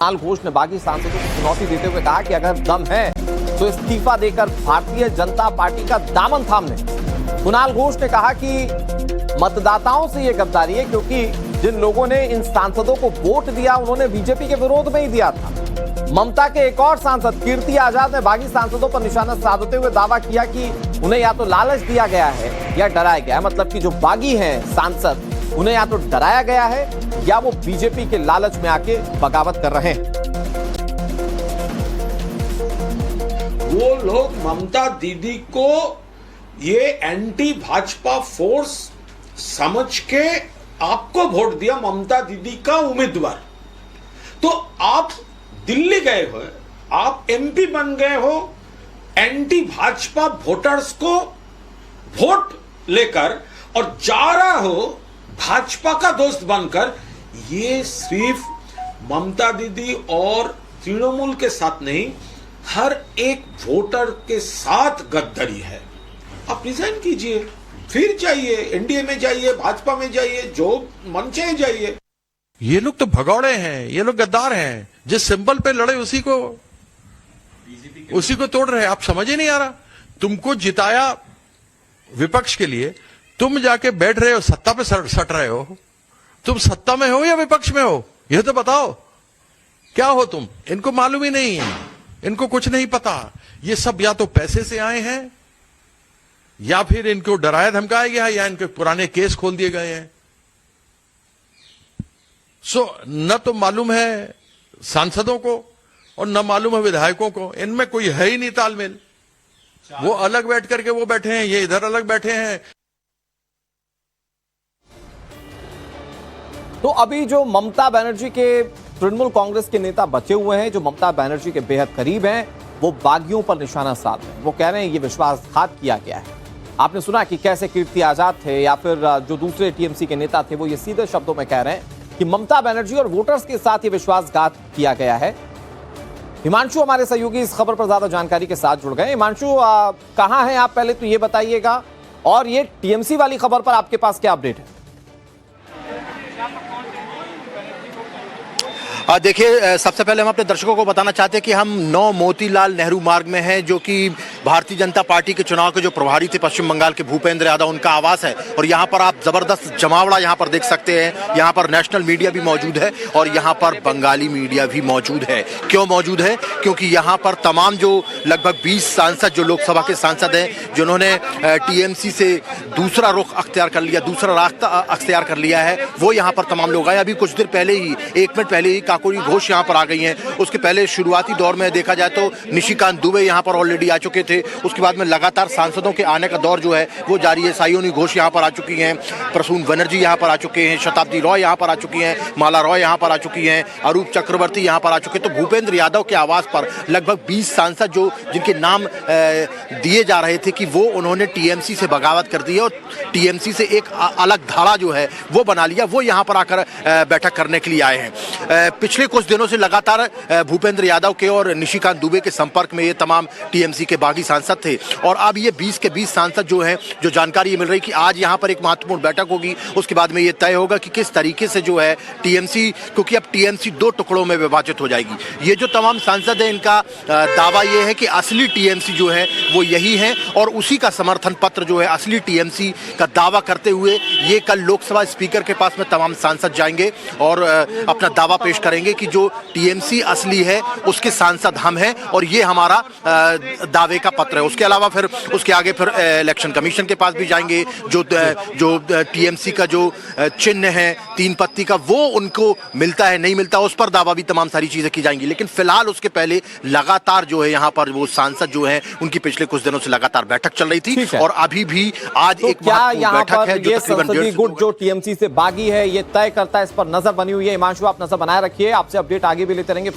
कुणाल घोष ने बागी सांसदों को चुनौती देते हुए कहा कि अगर दम है तो इस्तीफा देकर भारतीय जनता पार्टी का दामन थामने। कुणाल घोष ने कहा कि मतदाताओं से यह गद्दारी है क्योंकि जिन लोगों ने इन सांसदों को वोट दिया उन्होंने बीजेपी के विरोध में ही दिया था। ममता के एक और सांसद कीर्ति आजाद ने बागी सांसदों पर निशाना साधते हुए दावा किया कि उन्हें या तो लालच दिया गया है या डराया गया है। मतलब कि जो बागी हैं सांसद उन्हें या तो डराया गया है या वो बीजेपी के लालच में आके बगावत कर रहे हैं। वो लोग ममता दीदी को ये एंटी भाजपा फोर्स समझ के आपको वोट दिया, ममता दीदी का उम्मीदवार। तो आप दिल्ली गए हो, आप एमपी बन गए हो एंटी भाजपा वोटर्स को वोट लेकर और जा रहा हो भाजपा का दोस्त बनकर। ये सिर्फ ममता दीदी और तृणमूल के साथ नहीं, हर एक वोटर के साथ गद्दारी है। आप रिजाइन कीजिए, फिर जाइए एनडीए में जाइए, भाजपा में जाइए, जो मन चाहे जाइए। ये लोग तो भगौड़े हैं, ये लोग गद्दार हैं। जिस सिंबल पे लड़े उसी को तोड़ रहे हैं। आप समझ ही नहीं आ रहा। तुमको जिताया विपक्ष के लिए, तुम जाके बैठ रहे हो सत्ता पे सट रहे हो। तुम सत्ता में हो या विपक्ष में हो, यह तो बताओ। क्या हो तुम? इनको मालूम ही नहीं है, इनको कुछ नहीं पता। ये सब या तो पैसे से आए हैं या फिर इनको डराया धमकाया गया है या इनके पुराने केस खोल दिए गए हैं। न तो मालूम है सांसदों को और न मालूम है विधायकों को। इनमें कोई है ही नहीं तालमेल। वो अलग बैठ करके वो बैठे हैं, ये इधर अलग बैठे हैं। तो अभी जो ममता बनर्जी के तृणमूल कांग्रेस के नेता बचे हुए हैं, जो ममता बनर्जी के बेहद करीब हैं, वो बागियों पर निशाना साध रहे हैं। वो कह रहे हैं ये विश्वासघात किया गया है। आपने सुना कि कैसे कीर्ति आजाद थे या फिर जो दूसरे टीएमसी के नेता थे वो ये सीधे शब्दों में कह रहे हैं कि ममता बनर्जी और वोटर्स के साथ ये विश्वासघात किया गया है। हिमांशु हमारे सहयोगी इस खबर पर ज्यादा जानकारी के साथ जुड़ गए। हिमांशु, कहां हैं आप, पहले तो ये बताइएगा, और ये टीएमसी वाली खबर पर आपके पास क्या अपडेट है? देखिए, सबसे पहले हम अपने दर्शकों को बताना चाहते हैं कि हम 9 मोतीलाल नेहरू मार्ग में हैं, जो कि भारतीय जनता पार्टी के चुनाव के जो प्रभारी थे पश्चिम बंगाल के भूपेंद्र यादव, उनका आवास है। और यहाँ पर आप जबरदस्त जमावड़ा यहाँ पर देख सकते हैं। यहाँ पर नेशनल मीडिया भी मौजूद है और यहाँ पर बंगाली मीडिया भी मौजूद है। क्यों मौजूद है? क्योंकि यहाँ पर तमाम जो लगभग 20 सांसद जो लोकसभा के सांसद हैं, जिन्होंने टीएमसी से दूसरा रुख अख्तियार कर लिया, दूसरा रास्ता अख्तियार कर लिया है, वो यहाँ पर तमाम लोग आए। अभी कुछ देर पहले ही, 1 मिनट पहले ही काकोरी घोष यहाँ पर आ गई हैं। उसके पहले शुरुआती दौर में देखा जाए तो निशिकांत दुबे यहाँ पर ऑलरेडी आ चुके थे। उसके बाद में लगातार सांसदों के आने का दौर जो है वो जारी है। सायोनी घोष यहाँ पर आ चुकी हैं, प्रसून बनर्जी यहाँ पर आ चुके हैं, शताब्दी रॉय यहाँ पर आ चुकी हैं, माला रॉय यहाँ पर आ चुकी हैं, अरूप चक्रवर्ती यहाँ पर आ चुके हैं। तो भूपेंद्र यादव के आवास पर लगभग 20 सांसद जो जिनके नाम दिए जा रहे थे कि वो उन्होंने टीएमसी से बगावत कर दी है और टीएमसी से एक अलग धारा जो है वो बना लिया, वो यहाँ पर आकर बैठक करने के लिए आए हैं। पिछले कुछ दिनों से लगातार भूपेंद्र यादव के और निशिकांत दुबे के संपर्क में ये तमाम टीएमसी के बागी सांसद थे। और अब ये 20 के 20 सांसद जो हैं, जो जानकारी ये मिल रही कि आज यहाँ पर एक महत्वपूर्ण बैठक होगी। उसके बाद में ये तय होगा कि किस तरीके से जो है टीएमसी, क्योंकि अब टीएमसी 2 टुकड़ों में विभाजित हो जाएगी। ये जो तमाम सांसद हैं, इनका दावा ये है कि असली टीएमसी जो है वो यही है और उसी का समर्थन पत्र जो है असली टीएमसी का दावा करते हुए ये कल लोकसभा स्पीकर के पास में तमाम सांसद जाएंगे और अपना दावा पेश करेंगे कि जो टीएमसी असली है उसके सांसद हम हैं और ये हमारा दावे का पत्र है। उसके अलावा फिर उसके आगे फिर इलेक्शन कमीशन के पास भी जाएंगे। जो टीएमसी का जो चिन्ह है 3 पत्ती का, वो उनको मिलता है नहीं मिलता, उस पर दावा भी तमाम सारी चीजें की जाएंगी। लेकिन फिलहाल उसके पहले लगातार जो है यहाँ पर वो सांसद जो है उनकी पिछले कुछ दिनों से लगातार बैठक चल रही थी और अभी भी आज एक बैठक है जो तकरीबन गुट जो टीएमसी से बागी है ये तय करता है, इस पर नजर बनी हुई है। हिमांशु, आप नजर बनाए रखिए, आपसे अपडेट आगे भी लेते रहेंगे।